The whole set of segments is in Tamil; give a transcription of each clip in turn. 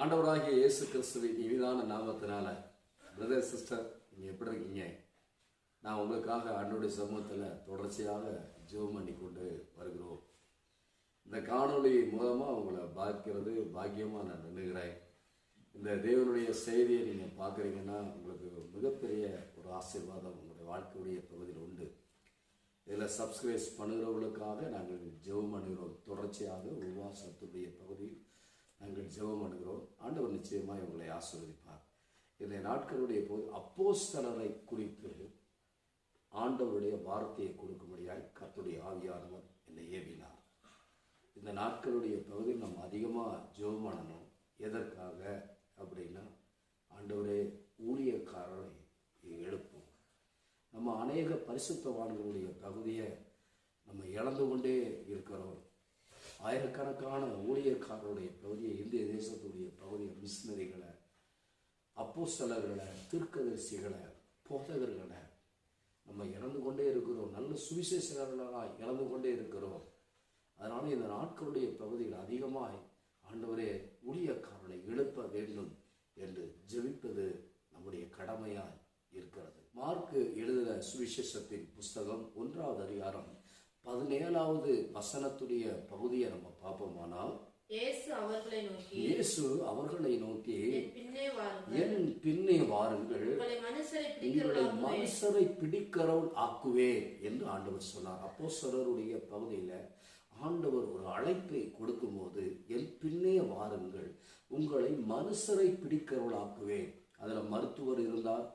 ஆண்டவராகிய இயேசு கிறிஸ்துவின் இனிதான நாமத்தினால பிரதர் சிஸ்டர் நீங்கள் எப்படி இருக்கீங்க? நான் உங்களுக்காக ஆண்டவருடைய சமூகத்தில் தொடர்ச்சியாக ஜெபம் பண்ணி கொண்டு வருகிறோம். இந்த காணொளி மூலமாக உங்களை பார்க்கிறது பாக்கியமாக நான் நினைக்கிறேன். இந்த தேவனுடைய செய்தியை நீங்கள் பார்க்குறீங்கன்னா உங்களுக்கு மிகப்பெரிய ஒரு ஆசீர்வாதம் உங்களுடைய வாழ்க்கையுடைய பகுதியில் உண்டு. இதில் சப்ஸ்கிரைப் பண்ணுகிறவர்களுக்காக நாங்கள் ஜெபம் பண்ணுகிறோம். தொடர்ச்சியாக உபவாசத்துடைய பகுதியில் நாங்கள் ஜெபம் பண்ணுகிறோம். ஆண்டவர் நிச்சயமாக உங்களை ஆசீர்வதிப்பார். இந்த நாட்களுடைய போது அப்போஸ்தலரை குறித்து ஆண்டவருடைய வார்த்தையை கொடுக்கும்படியாய் கர்த்தருடைய ஆவியானவர் என்னை ஏவினார். இந்த நாட்களுடைய பகுதியில் நம்ம அதிகமாக ஜெபம் பண்ணணும். எதற்காக அப்படின்னா, ஆண்டவரே ஊழியக்காரரை எழுப்பும். நம்ம அநேக பரிசுத்தவான்களுடைய பகுதியை நம்ம இழந்து கொண்டே இருக்கிறோம். ஆயிரக்கணக்கான ஊழியக்காரருடைய பகுதியை, இந்திய தேசத்துடைய பகுதியை, மிஷினரிகளை, அப்போஸ்தலர்களை, தீர்க்கதரிசிகளை, போதகர்களை நம்ம இழந்து கொண்டே இருக்கிறோம். நல்ல சுவிசேஷகர்களாக இழந்து கொண்டே இருக்கிறோம். அதனால இந்த நாட்களுடைய பகுதியில் அதிகமாய் ஆண்டவரே ஊழியக்காரர்களை எழுப்ப வேண்டும் என்று ஜெபிப்பது நம்முடைய கடமையாய் இருக்கிறது. மார்க்கு எழுதின சுவிசேஷத்தின் புஸ்தகம் 1வது அதிகாரம் 17வது வசனத்துடைய பகுதியை நம்ம பார்ப்போமானால், இயேசு அவர்களை நோக்கி என் பின்னே வாருங்கள், உங்களை மனுஷரை பிடிக்கிறவள் ஆக்குவேன் என்று ஆண்டவர் சொன்னார். அப்போஸ்தலருடைய பகுதியில் ஆண்டவர் ஒரு அழைப்பை கொடுக்கும் போது, என் பின்னே வாருங்கள், உங்களை மனுஷரை பிடிக்கிறவள் ஆக்குவேன். அதில் மருத்துவர் இருந்தார்,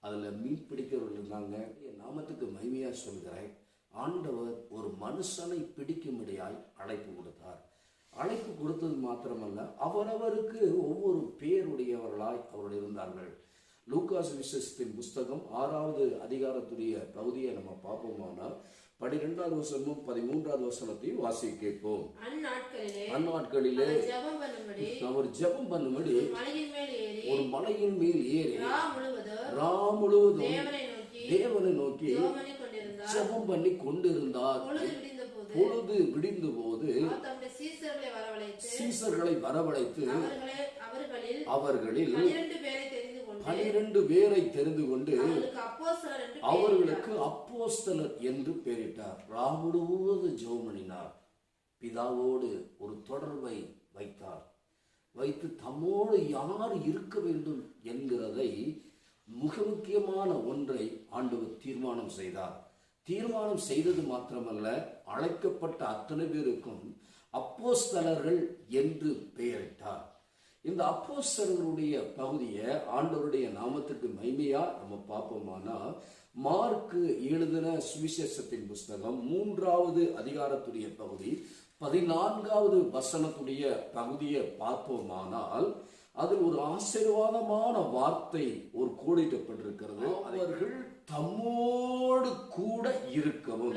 அதில் மீன் பிடிக்கிறவர்கள் இருந்தாங்க. என் நாமத்துக்கு மகிமையாக சொல்கிறேன், ஆண்டவர் ஒரு மனுஷனை பிடிக்கும்படியாய் அழைப்பு கொடுத்தார். அழைப்பு கொடுத்தது மாத்திரமல்ல, அவரவருக்கு ஒவ்வொரு பேருடையவர்களாய் அவர்கள் இருந்தார்கள். லூக்கா சுவிசேஷத்தின் புஸ்தகம் 6வது அதிகாரத்துடைய பகுதியை நம்ம பார்ப்போமானால் 12வது வசனமும் 13வது வசனத்தையும் வாசிக்க கேட்போம். அந்நாட்களிலே அவர் ஜெபம் பண்ணும்படி ஒரு மலையின் மேல் ஏறி ரா முழுவதும் தேவனை நோக்கி ஜெபம் பண்ணி கொண்டிருந்தார். பொழுது விடிந்த போது சீசர்களை வரவழைத்து அவர்களில் 12 பேரை தெரிந்து கொண்டு அவர்களுக்கு அப்போஸ்தலர் என்று பெயரிட்டார். ராமுழுவது ஜெபம் பண்ணினார். பிதாவோடு ஒரு தொடர்பை வைத்தார். வைத்து தம்மோடு யார் இருக்க வேண்டும் என்கிறதை மிக முக்கியமான ஒன்றை ஆண்டவர் தீர்மானம் செய்தார். தீர்மானம் செய்தது மாத்திரமல்ல, அழைக்கப்பட்ட அத்தனை பேருக்கும் அப்போஸ்தலர்கள் என்று பெயரிட்டார். இந்த அப்போஸ்தலர்களுடைய பகுதியை ஆண்டவருடைய நாமத்துக்கு மகிமையா நம்ம பார்ப்போமானா, மார்க்கு எழுதின சுவிசேஷத்தின் புஸ்தகம் 3வது அதிகாரத்துடைய பகுதி 14வது வசனத்துடைய பகுதியை பார்ப்போமானால், அதில் ஒரு ஆசீர்வாதமான வார்த்தை ஒரு கோடிட்டப்பட்டிருக்கிறது. அவர்கள் தம்மோடு கூட இருக்கவும்.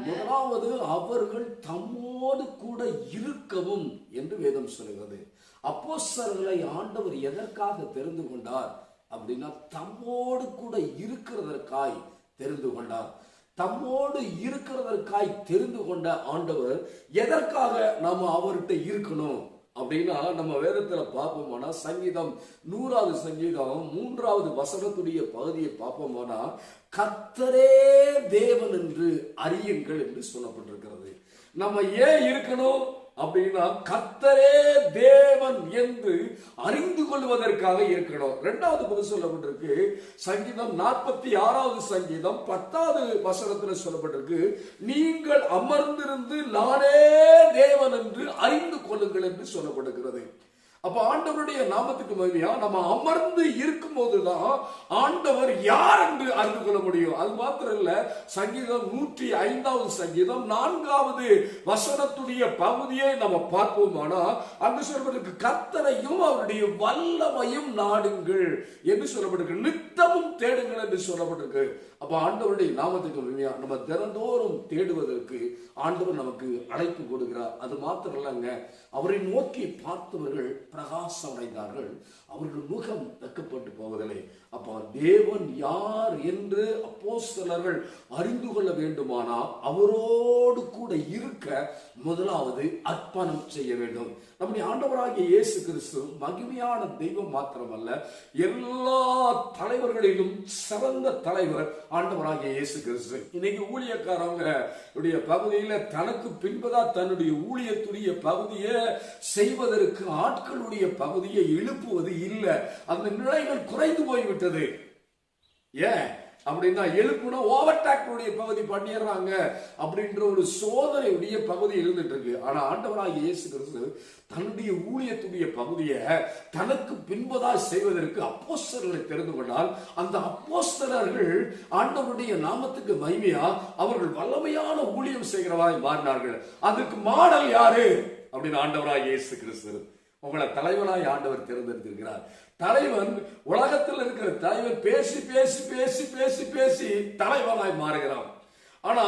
முதலாவது அவர்கள் தம்மோடு கூட இருக்கவும் என்று வேதம் சொல்கிறது. அப்போஸ்தலர்களை ஆண்டவர் எதற்காக தெரிந்து கொண்டார் அப்படின்னா, தம்மோடு கூட இருக்கிறதற்காய் தெரிந்து கொண்டார். தம்மோடு இருக்கிறதற்காய் தெரிந்து கொண்ட ஆண்டவர் எதற்காக நாம அவர்கிட்ட இருக்கணும் அப்படின்னா, நம்ம வேதத்துல பார்ப்போம்னா, சங்கீதம் 100வது சங்கீதம் 3வது வசனத்துடைய பகுதியை பார்ப்போம்னா, கர்த்தரே தேவன் என்று அறியுங்கள் என்று சொல்லப்பட்டிருக்கிறது. நம்ம ஏன் இருக்கணும் அப்படின்னா, கர்த்தரே தேவன் என்று அறிந்து கொள்வதற்காக இருக்கணும். 2வது பகுதி சொல்லப்பட்டிருக்கு. சங்கீதம் 46வது சங்கீதம் 10வது வசனத்தில் சொல்லப்பட்டிருக்கு, நீங்கள் அமர்ந்திருந்து நானே தேவன் என்று அறிந்து கொள்ளுங்கள் என்று சொல்லப்படுகிறது. அப்ப ஆண்டவருடைய நாமத்துக்கு மகிமையா நம்ம அமர்ந்து இருக்கும் போதுதான் ஆண்டவர் யார் என்று அறிந்து கொள்ள முடியும். அது மாத்திரம் இல்ல, சங்கீதம் 105வது சங்கீதம் 4வது வசனத்துடைய பகுதியை நம்ம பார்ப்போமானா, அங்கு சொல்லப்பட்டிருக்கு, கர்த்தரையும் அவருடைய வல்லமையும் நாடுங்கள் என்று சொல்லப்பட்டிருக்கு. நித்தமும் தேடுங்கள் என்று சொல்லப்பட்டிருக்கு. அப்ப ஆண்டவருடைய நாமத்துக்கு மகிமையா நம்ம தினந்தோறும் தேடுவதற்கு ஆண்டவர் நமக்கு அழைப்பு கொடுக்கிறார். அது மாத்திரம் இல்லங்க, அவரை நோக்கி பார்த்தவர்கள் பிரகாசம் அடைந்தார்கள், அவர்கள் முகம் வெட்கப்பட்டு போவதில்லை. அப்ப தேவன் யார் என்று அப்போஸ்தலர்கள் அறிந்து கொள்ள வேண்டுமானால் அவரோடு கூட இருக்க முதலாவது அர்ப்பணம் செய்ய வேண்டும். நம்முடைய ஆண்டவராகிய இயேசு கிறிஸ்து மகிமையான தெய்வம் மாத்திரமல்ல, எல்லா தலைவர்களிலும் சிறந்த தலைவர் ஆண்டவராகிய இயேசு கிறிஸ்து. இன்னைக்கு ஊழியக்காரங்க பகுதியில தனக்கு பின்பதா தன்னுடைய ஊழியத்துடைய பகுதியை செய்வதற்கு ஆட்களுடைய பகுதியை எழுப்புவது இல்லை. அந்த நிலைகள் குறைந்து போய்விட்டது. ஏன் அப்படின்னா, எழுப்புனா ஓவர்டேக் பகுதி பண்ணிடுறாங்க அப்படின்ற ஒரு சோதனையுடைய பகுதி இருந்துட்டு இருக்கு. ஆனா ஆண்டவராகிய இயேசு கிறிஸ்து தன்னுடைய ஊழியத்துடைய பகுதியை தனக்கு பின்பதாய் செய்வதற்கு அப்போஸ்தலர்களை தெரிந்து கொண்டால், அந்த அப்போஸ்தலர்கள் ஆண்டவருடைய நாமத்துக்கு மகிமையா அவர்கள் வல்லமையான ஊழியம் செய்கிறவராய் மாறினார்கள். அதுக்கு மாடல் யாரு அப்படின்னு ஆண்டவராகிய இயேசு கிறிஸ்து உங்களை தலைவனாய் ஆண்டவர் தேர்ந்தெடுத்திருக்கிறார். தலைவன், உலகத்தில் இருக்கிற தலைவன் பேசி பேசி பேசி பேசி பேசி தலைவனாய் மாறுகிறான். ஆனா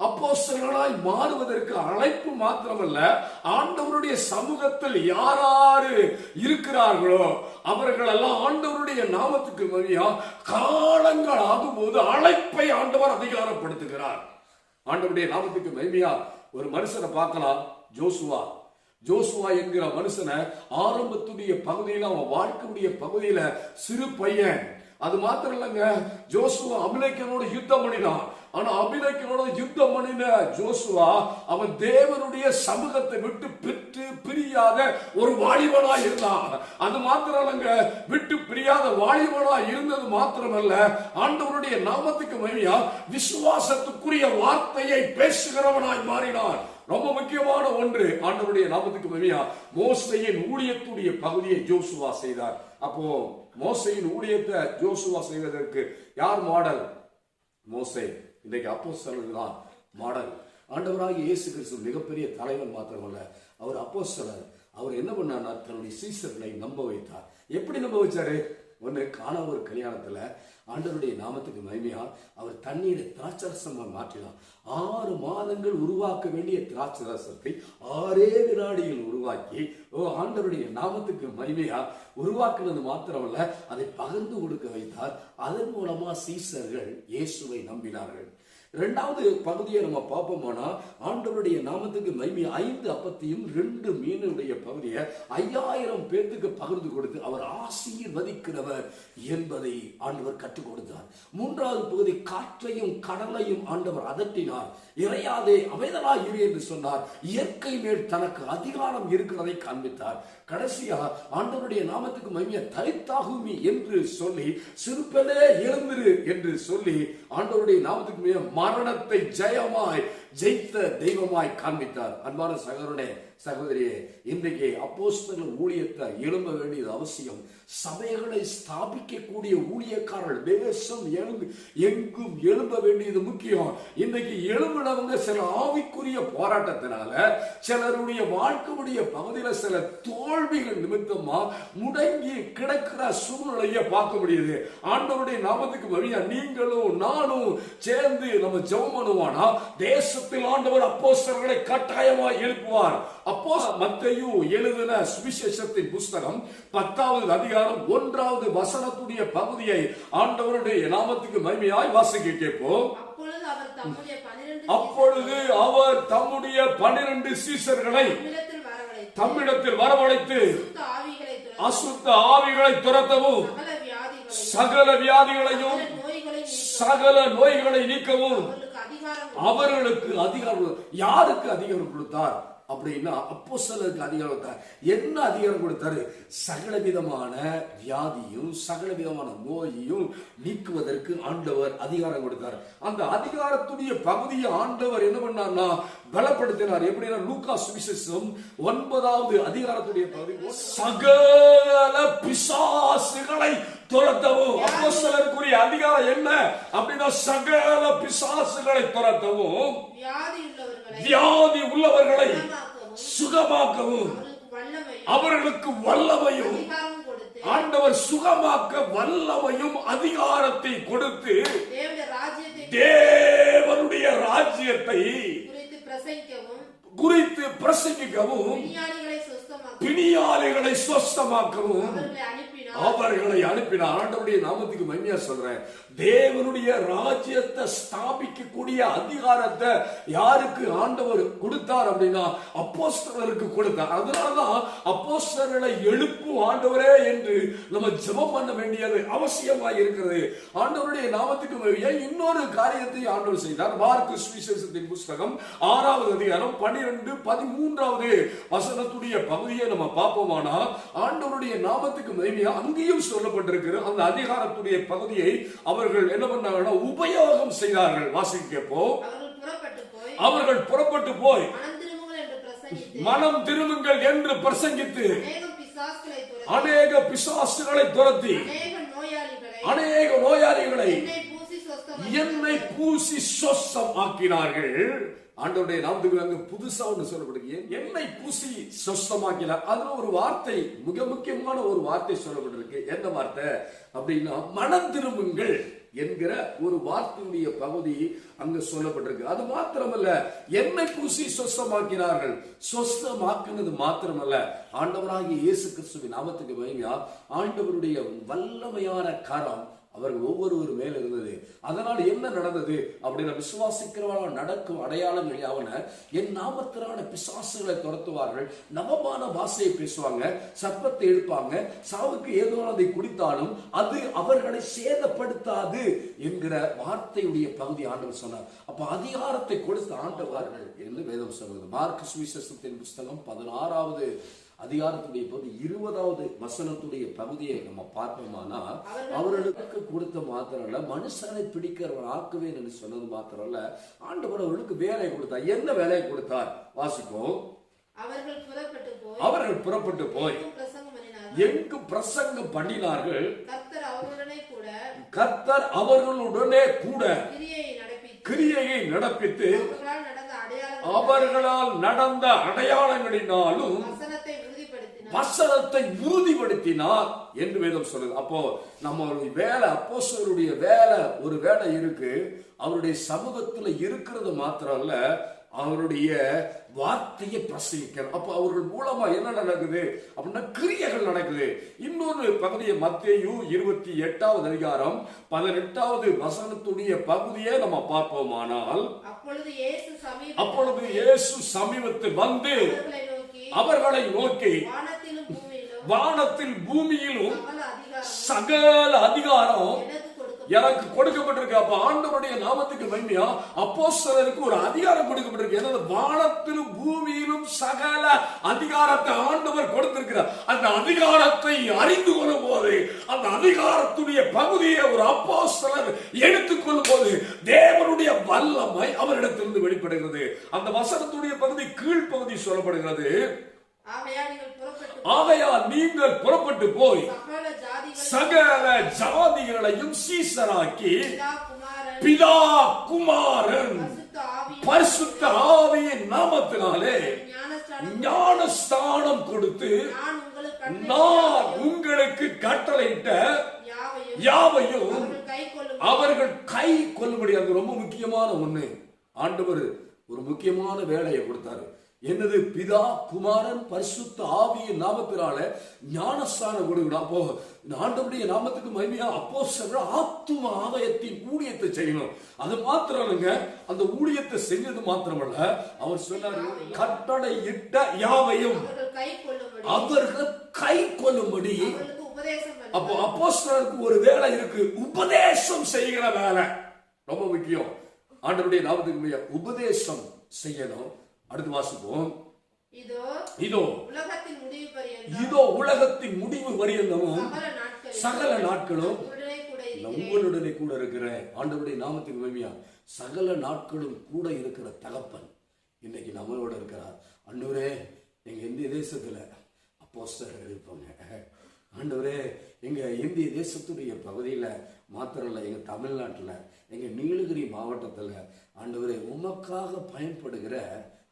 அப்போஸ்தலர்களாய் மாறுவதற்கு அழைப்பு மாத்திரமல்ல, ஆண்டவருடைய சமூகத்தில் யாராரு இருக்கிறார்களோ அவர்கள் எல்லாம் ஆண்டவருடைய நாமத்துக்கு மரியா காலங்கள் ஆகும்போது அழைப்பை ஆண்டவர் அதிகாரப்படுத்துகிறார். ஆண்டவருடைய நாமத்துக்கு மகிமையா ஒரு மனுஷனை பார்க்கலாம். ஜோசுவா என்கிற மனுஷனை ஆரம்பத்துடைய பகுதியில, அவன் வாழ்க்கையுடைய பகுதியில சிறு பையன். அது மாத்திரம் இல்லைங்க, ஜோசுவா அபிமெலேக்கனோட யுத்தம் பண்ணினான். ஆனா அபிமெலேக்கனோட யுத்தம் பண்ணின ஜோசுவா அவன் தேவனுடைய சமூகத்தை விட்டு பிரியாத ஒரு வாலிபனா இருந்தான். அது மாத்திரம் இல்லைங்க, விட்டு பிரியாத வாலிபனா இருந்தது மாத்திரமல்ல, ஆண்டவருடைய நாமத்துக்கு மகிமையா விசுவாசத்துக்குரிய வார்த்தையை பேசுகிறவனாய் மாறினான். ரொம்ப முக்கியமான ஒன்று, ஆண்டவருடைய நாமத்துக்கு மகிமையா மோசேயின் ஊழியத்துடைய பகுதியை ஜோசுவா செய்தார். அப்போ மோசேயின் ஊழியத்தை ஜோசுவா செய்வதற்கு யார் மாடல்? மோசே. இன்றைக்கு அப்போஸ்தலர்கள் தான் மாடல். ஆண்டவராகிய இயேசு கிறிஸ்து மிகப்பெரிய தலைவன் மாத்திரமல்ல, அவர் அப்போஸ்தலர். அவர் என்ன பண்ணார்னா, தன்னுடைய சீஷர்களை நம்ப வைத்தார். எப்படி நம்ப வச்சாரு? ஒன்று, காணா ஒரு கல்யாணத்துல ஆண்டவருடைய நாமத்துக்கு மகிமையா அவர் தண்ணீரை திராட்சரசமா மாற்றினார். 6 மாதங்கள் உருவாக்க வேண்டிய திராட்சரசத்தை 6 வினாடியில் உருவாக்கி ஆண்டவருடைய நாமத்துக்கு மகிமையா உருவாக்குனது மாத்திரமல்ல, அதை பகிர்ந்து கொடுக்க வைத்தார். அதன் மூலமா சீஷர்கள் இயேசுவை நம்பினார்கள். இரண்டாவது பகுதியை நம்ம பார்ப்போம்னா, ஆண்டவருடைய நாமத்துக்கு மகிமை 5 அப்பத்தையும் 2 மீனுடைய பகுதியை 5000 பேருக்கு பகிர்ந்து கொடுத்து அவர் ஆசீர்வதிக்கிறவர் என்பதை ஆண்டவர் கற்றுக் கொடுத்தார். மூன்றாவது பகுதி, காற்றையும் கடலையும் ஆண்டவர் அதட்டினார். இறையாதே, அமைதலாய் இரு என்று சொன்னார். இயற்கை மேல் தனக்கு அதிகாரம் இருக்கிறதை காண்பித்தார். கடைசியா ஆண்டவருடைய நாமத்துக்கு மகிமையா தரித்தாகுமி என்று சொல்லி, சிறுப்பனே எழுந்திரு என்று சொல்லி ஆண்டவருடைய நாமத்துக்கு மகிமையா மரணத்தை ஜெயமாய் ஜெயித்த தெய்வமாய் காண்பித்தார். அன்பான சகோதரனே, சகோதரியே, இன்றைக்கு அப்போஸ்தலர் ஊழியத்தை எழும்ப வேண்டியது அவசியம். சபைகளை ஸ்தாபிக்கக்கூடிய ஊழியக்காரர்கள் தேசம் எங்கும் எழும்ப வேண்டியது முக்கியம். இன்றைக்கு எழும்பினவங்க சில ஆவிக்குரிய போராட்டத்தினால, சிலருடைய வாழ்க்கையுடைய பகுதியில சில தோல்விகள் நிமித்தமா முடங்கி கிடக்கிற சூழ்நிலையை பார்க்க முடியுது. ஆண்டவருடைய நாமத்துக்கு வழியா நீங்களும் நானும் சேர்ந்து நம்ம ஜெபம் பண்ணுவானா, தேசத்தில் ஆண்டவர் அப்போஸ்தலர்களை கட்டாயமாய் எழுப்புவார். அப்போ மத்தேயு எழுதின சுவிசேஷத்தின் புஸ்தகம் 10வது அதிகாரம் 1வது வசனத்துடைய பகுதியை ஆண்டவருடைய நாமத்துக்கு மகிமையாய் வாசிக்க கேட்போம். அப்பொழுது அவர் தம்முடைய 12 சீஷர்களை தம்மிடத்தில் வரவழைத்து அசுத்த ஆவிகளை துரத்தவும், சகல வியாதிகளையும் சகல நோய்களை நீக்கவும் அவர்களுக்கு அதிகாரம். யாருக்கு அதிகாரம் கொடுத்தார் அப்படின்னா, அப்போஸ்தலருக்கு அதிகாரம் கொடுத்தார். என்ன அதிகாரம் கொடுத்தாரு? சகல விதமான வியாதியும் சகல விதமான நோயையும் நீக்குவதற்கு ஆண்டவர் அதிகாரம் கொடுத்தார். அந்த அதிகாரத்துடைய பகுதியை ஆண்டவர் என்ன பண்ணார்னா பலப்படுத்தினார். எப்படின்னா, லூக்கா சுவிசேஷம் 9வது அதிகாரத்துடைய பகுதி, சகல பிசாசுகளை துரத்தவும். அப்போஸ்தலருக்குரிய அதிகாரம் என்ன அப்படின்னா, சகல பிசாசுகளை துரத்தவும், வியாதி உள்ளவர்களை சுகமாக்கவும், அவர்களுக்கு வல்லமையும் ஆண்டவர் சுகமாக்க வல்லமையும் அதிகாரத்தை கொடுத்து தேவனுடைய ராஜ்யத்தை குறித்து பிரசங்கிக்கவும், பிணியாளிகளை சுஸ்தமாக்கவும் அவர்களை அனுப்பினார். ஆண்டவருடைய நாமத்துக்கு மகிமையா சொல்றேன். தேவனுடைய ராஜ்யத்தை ஸ்தாபிக்கக்கூடிய அதிகாரத்தை யாருக்கு ஆண்டவர் கொடுத்தார் அப்படின்னா அப்போஸ்தலருக்கு கொடுத்தார். அதனாலதான் அப்போஸ்தலர்களை எழுப்பும் ஆண்டவரே என்று நம்ம ஜெபம் பண்ண வேண்டியது அவசியமாக இருக்கிறது. ஆண்டவருடைய நாமத்துக்கு மகிமையா இன்னொரு காரியத்தை ஆண்டவர் செய்தார். மார்க்கு சுவிசேஷத்தின் புஸ்தகம் 6வது அதிகாரம் 12-13வது வசனத்துடைய பகுதியை நம்ம பார்ப்போமானா, ஆண்டவருடைய நாமத்துக்கு மகிமையா அங்கேயும் சொல்லப்பட்டிருக்கிற அந்த அதிகாரத்துடைய பகுதியை அவர்கள் என்ன பண்ணாங்கன்னா உபயோகம் செய்தார்கள். வாசிக்கப்போ அவர்கள் புறப்பட்டு போய் மனம் திரும்புங்கள் என்று பிரசங்கித்து அநேக பிசாசுகளை துரத்தி அநேக நோயாளிகளை எண்ணெய் பூசி சொஸ்தமாக்கினார்கள். ஆண்டவருடைய நாமத்துக்கு அங்க புதுசா ஒன்று சொல்லப்படுகிறது. எண்ணெய் பூசி சொஸ்தமாக்கினார். அதுல ஒரு வார்த்தை, மிக முக்கியமான ஒரு வார்த்தை சொல்லப்பட்டிருக்கு. என்ன வார்த்தை அப்படின்னா மனம் திரும்புங்கள் என்கிற ஒரு வார்த்தையுடைய பகுதி அங்க சொல்லப்பட்டிருக்கு. அது மாத்திரமல்ல, எண்ணெய் பூசி சொஸ்தமாக்கினார்கள். சொஸ்தமாக்குனது மாத்திரமல்ல, ஆண்டவராகிய இயேசு கிறிஸ்துவின் நாமத்துக்கு மகிமையா ஆண்டவருடைய வல்லமையான கரம் அவர்கள் ஒவ்வொருவர் மேல் இருந்தது. அதனால் என்ன நடந்தது அப்படின்னா, விசுவாசிக்கிறவர்களால் நடக்கும் அடையாளங்கள் யாவன, என் நாமத்திலான பிசாசுகளை துரத்துவார்கள், நவமான பாஷையை பேசுவாங்க, சர்ப்பத்தை எடுப்பாங்க, சாவுக்கு ஏதோனதை குடித்தாலும் அது அவர்களை சேதப்படுத்தாது என்கிற வார்த்தையுடைய பகுதி ஆண்டவர் சொன்னார். அப்ப அதிகாரத்தை கொடுத்த ஆண்டவர்கள் என்று வேதம் சொல்கிறது. மார்க்கு சுவிசேஷத்தின் புஸ்தகம் 16வது அதிகாரத்துடைய பகுதி 20வது வசனத்துடைய பகுதியை நம்ம பார்ப்போமானா, அவர்களுக்கு கொடுத்த மாத்திரம் இல்ல, மனுஷனை பிடிக்கிறவன் ஆக்குவேன் என்று சொன்னது மாத்திரம் இல்ல, ஆண்டவர் அவர்களுக்கு வேலை கொடுத்தார். என்ன வேலையை கொடுத்தார் வாசிப்போம். அவர்கள் புறப்பட்டு போய் எங்கு பிரசங்கம் பண்ணினார்கள். கர்த்தர் அவர்களுடனே கூட கிரியையை நடப்பித்து அவர்களால் நடந்த அடையாளங்களினாலும் வசனத்தை உறுதிப்படுத்தினார் என்று வேதம் சொல்லுது. அப்போ நம்ம வேலை, அப்போஸ்தலருடைய வேலை ஒரு வேலை இருக்கு. அவருடைய சமூகத்துல இருக்கிறது மாத்திரம் இல்ல, அவருடைய வார்த்தையை பிரசங்கிக்கிறார். அப்ப அவர்கள் மூலமா என்ன நடக்குது அப்படின்னா கிரியைகள் நடக்குது. இன்னொரு பகுதியை மத்தேயு 28வது அதிகாரம் 18வது வசனத்துடைய பகுதியை நம்ம பார்ப்போமானால், அப்பொழுது இயேசு சமீபத்தில் வந்து அவர்களை நோக்கி வானத்தில் பூமியிலும் சகல அதிகாரம் எனக்கு கொடுக்கப்பட்டிருக்கு. அப்ப ஆண்டவருடைய நாமத்துக்கு மகிமையா அப்போஸ்தலருக்கு ஒரு அதிகாரம் கொடுக்கப்பட்டிருக்கு. என்னது? வானத்திலும் பூமியிலும் சகல அதிகாரத்தை ஆண்டவர் கொடுத்திருக்கிறார். அந்த அதிகாரத்தை அறிந்து கொள்ளும் போது, அந்த அதிகாரத்துடைய பகுதியை ஒரு அப்போஸ்தலர் எடுத்துக்கொள்ளும் போது தேவனுடைய வல்லமை அவரிடத்திலிருந்து வெளிப்படுகிறது. அந்த வசனத்துடைய பகுதி கீழ்ப்பகுதி சொல்லப்படுகிறது. ஆகையால் நீங்கள் புறப்பட்டு போய் சகல ஜாதிகளையும் சீசராக்கி பிதா குமாரன் பரிசுத்த ஆவியின் நாமத்தினாலே ஞானஸ்தானம் கொடுத்து நான் உங்களுக்கு கட்டளையிட்ட யாவையும் அவர்கள் கை கொள்ளும்படி. அது ரொம்ப முக்கியமான ஒண்ணு. ஆண்டவர் ஒரு முக்கியமான வேலையை கொடுத்தாரு. என்னது? பிதா குமாரன் பரிசுத்த ஆவியின் நாமத்தினால ஞானஸ்தானம் கொடுக்கணும். அப்போ ஆண்டவருடைய நாமத்துக்கு மகிமையா அப்போஸ்தலர்கள் ஆத்தும ஆதாயத்தின் ஊழியத்தை செய்யணும். அது மாத்திரம் இல்லைங்க, அந்த ஊழியத்தை செஞ்சது மாத்திரமல்ல, அவர் சொன்னார் கட்டளை இட்ட யாவையும் அவர்கள் கை கொள்ளும்படி. அப்போ அப்போஸ்தலருக்கு ஒரு வேலை இருக்கு, உபதேசம் செய்கிற வேலை ரொம்ப முக்கியம். ஆண்டவருடைய நாமத்துக்கு மகிமையா உபதேசம் செய்யணும். அடுத்து வாசிப்போம். இதோ உலகத்தின் முடிவு பரியந்தமும் சகல நாட்களும் உங்களுடனே கூட இருக்கிற ஆண்டவருடைய நாமத்துக்கு மகிமையா சகல நாட்களும் கூட இருக்கிற தகப்பன் இன்னைக்கு நம்மளோட இருக்கிறார். ஆண்டவரே, எங்க இந்திய தேசத்துல அப்போஸ்தலர்கள் இருப்பாங்க. ஆண்டவரே, எங்க இந்திய தேசத்துடைய பகுதியில மாத்திரம் இல்ல, எங்க தமிழ்நாட்டுல, எங்க நீலகிரி மாவட்டத்துல ஆண்டவரே உமக்காக பயன்படுகிற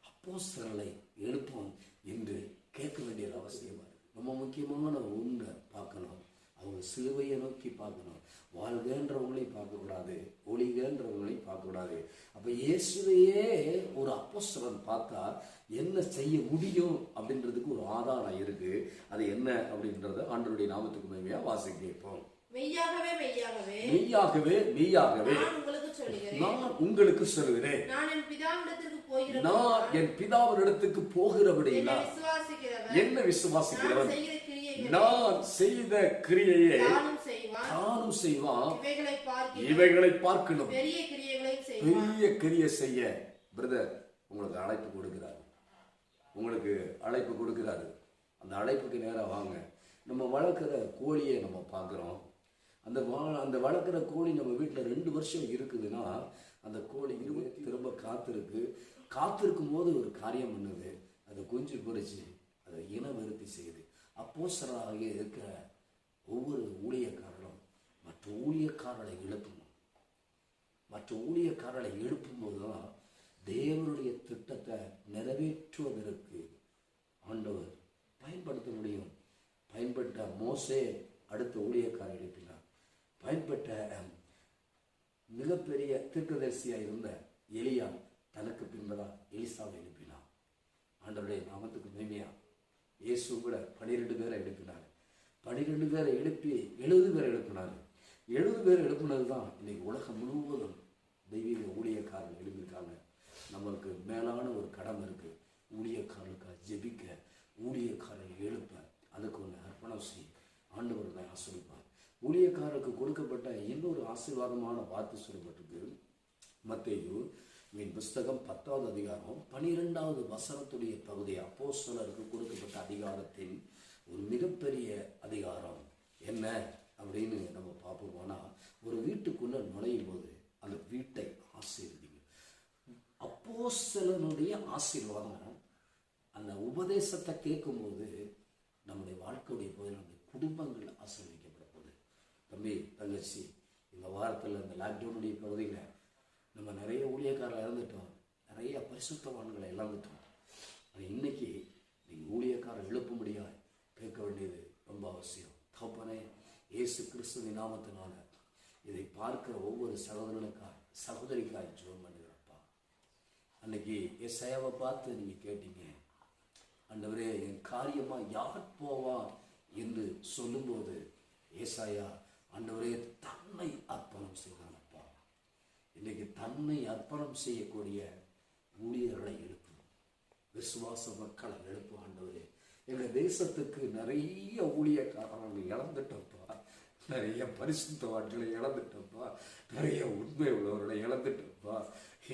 அப்போஸ்தலர்களை எழுப்போம் என்று கேட்க வேண்டியது அவசியமா இருக்கு. ரொம்ப முக்கியமான ஒன்றை பார்க்கணும். அவங்க சிலுவையை நோக்கி பார்க்கணும். வாழ்கன்றவங்களையும் பார்க்கக்கூடாது, ஒளிகன்றவங்களையும் பார்க்கக்கூடாது. அப்போ இயேசுவையே ஒரு அப்போஸ்தலன் பார்த்தா என்ன செய்ய முடியும் அப்படின்றதுக்கு ஒரு ஆதாரம் இருக்கு. அது என்ன அப்படின்றத ஆண்டவருடைய நாமத்துக்கு மகிமையா வாசிக்க கேட்போம். மெய்யாகவே மெய்யாகவே மெய்யாகவே மெய்யாகவே நான் உங்களுக்கு சொல்லுகிறேன், நான் என் பிதாவினிடத்துக்கு போகிறபடியினால் என்ன விசுவாசிக்கிறவன் நான் செய்த கிரியையை தானும் செய்வான், இவைகளை பார்க்கணும். பெரிய கிரியை செய்ய பிரதர் உங்களுக்கு அழைப்பு கொடுக்கிறாரு, உங்களுக்கு அழைப்பு கொடுக்கிறாரு. அந்த அழைப்புக்கு நேரம் வாங்க. நம்ம வளர்க்குற கோழியை நம்ம பார்க்குறோம். அந்த வளர்க்குற கோழி நம்ம வீட்டில் 2 வருஷம் இருக்குதுன்னா அந்த கோழி திரும்ப காத்திருக்கும் போது ஒரு காரியம் பண்ணுது. அதை குஞ்சு பொறிச்சு அதை இன விருத்தி செய்யுது. அப்போஸ்தலராக இருக்கிற ஒவ்வொரு ஊழியக்காரரும் மற்ற ஊழியக்காரரை எழுப்பணும். மற்ற ஊழியக்காரரை எழுப்பும்போது தான் தேவனுடைய திட்டத்தை நிறைவேற்றுவதற்கு ஆண்டவர் பயன்படுத்த முடியும். பயன்பட்ட மோசே அடுத்த ஊழியக்காரர் எழுப்பினார். பயன்பட்ட மிகப்பெரிய தீர்க்கதரிசியாக இருந்த எலியா தனக்கு பின்பதாக எலிசாவை எழுப்பினார். ஆண்டவருடைய நாமத்துக்கு மகிமையா. இயேசு கூட 12 பேரை எழுப்பினார். 12 பேரை எழுப்பி 70 பேரை எழுப்பினார். 70 பேர் எழுப்பினது தான் இன்னைக்கு உலகம் முழுவதும் தெய்வீக ஊழியக்காரர்கள் எழுப்பியிருக்காங்க. நம்மளுக்கு மேலான ஒரு கடமை இருக்கு. ஊழியக்காரர்களுக்காக ஜெபிக்க, ஊழியக்காரர்கள் எழுப்ப, அதுக்கு ஒன்று அர்ப்பணம் செய்ய ஆண்டவர் தான் ஆசீர்வதிப்பார். ஊழியக்காரருக்கு கொடுக்கப்பட்ட இன்னொரு ஆசீர்வாதமான வார்த்தை சொல்லப்பட்டிருக்கு. மத்தேயு புஸ்தகம் 10வது அதிகாரம் 12வது வசனத்துடைய பகுதி. அப்போஸ்தலருக்கு கொடுக்கப்பட்ட அதிகாரத்தின் ஒரு மிகப்பெரிய அதிகாரம் என்ன அப்படின்னு நம்ம பார்ப்போம்னா, ஒரு வீட்டுக்குள்ள நுழையும் போது அந்த வீட்டை ஆசீர்வதிங்க. அப்போஸ்தலனுடைய ஆசீர்வாதம் அந்த உபதேசத்தை கேட்கும்போது நம்முடைய வாழ்க்கையுடைய போது நம்முடைய குடும்பங்கள் ஆசீர்வதிக்கப்பட போகுது. தம்பி தங்கச்சி, இந்த வாரத்தில் இந்த லாக்டவுனுடைய பகுதியில் நம்ம நிறைய ஊழியக்காரரை இழந்துட்டோம், நிறைய பரிசுத்தவான்களை இழந்துட்டோம். அது இன்னைக்கு நீங்கள் ஊழியக்காரர் எழுப்ப முடியாது, கேட்க வேண்டியது ரொம்ப அவசியம். தகப்பனே, இயேசு கிறிஸ்துவின் நாமத்தினால இதை பார்க்கிற ஒவ்வொரு சகோதரிக்காய் ஜெபம் பண்ணுகிறப்பா. அன்னைக்கு எசேயாவை பார்த்து நீங்கள் கேட்டீங்க, ஆண்டவரே என் காரியமா யார் போவா என்று சொல்லும்போது ஏசாயா ஆண்டவரே தன்னை அர்ப்பணம் செய்தானப்பா. இன்னைக்கு தன்னை அர்ப்பணம் செய்யக்கூடிய ஊழியர்களை எழுப்பணும், விசுவாச மக்களை எழுப்பும். ஆண்டவரே, எங்க தேசத்துக்கு நிறைய ஊழியக்காரர்கள் இழந்துட்டப்பா, நிறைய பரிசுத்தவான்களை இழந்துட்டப்பா, நிறைய உண்மை உள்ளவர்களை இழந்துட்டப்பா.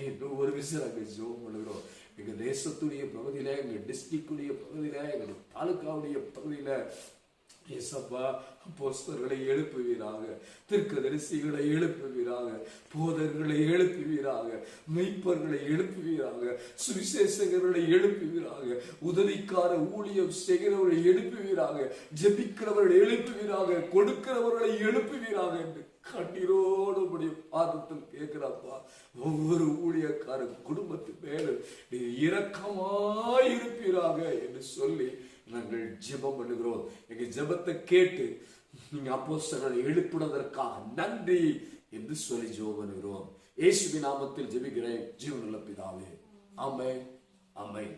இன்னும் ஒரு விஷயம் நாங்கள் ஜெபம் பண்ணுகிறோம். எங்கள் தேசத்துடைய பகுதியில், எங்கள் டிஸ்ட்ரிக்டுடைய பகுதியில், எங்கள் தாலுக்காவுடைய பகுதியில் ஏசப்பா அப்போஸ்தலர்களை எழுப்புவீராக, தீர்க்கதரிசிகளை எழுப்புவீராக, போதர்களை எழுப்புவீராக, மெய்ப்பர்களை எழுப்புவீராக, சுவிசேஷகர்களை எழுப்புவீராக, உதவிக்கார ஊழியம் செய்கிறவர்களை எழுப்புவீராக, ஜெபிக்கிறவர்களை எழுப்புவீராக, கொடுக்கிறவர்களை எழுப்புவீராக என்று கண்ணீரோடு பாதத்தில் கேட்கிறாப்பா. ஒவ்வொரு ஊழியக்கார குடும்பத்து மேலும் நீ இரக்கமாயிருப்பீராக என்று சொல்லி நாங்கள் ஜெபம் பண்ணுகிறோம். எங்க ஜெபத்தை கேட்டு நீங்க அப்போஸ்தலர்களை எழுப்பினதற்காக நன்றி என்று சொல்லி ஜெபம் பண்ணுகிறோம். இயேசுவின் நாமத்தில் ஜெபிக்கிறேன் ஜீவனுள்ள பிதாவே. ஆமென், ஆமென்.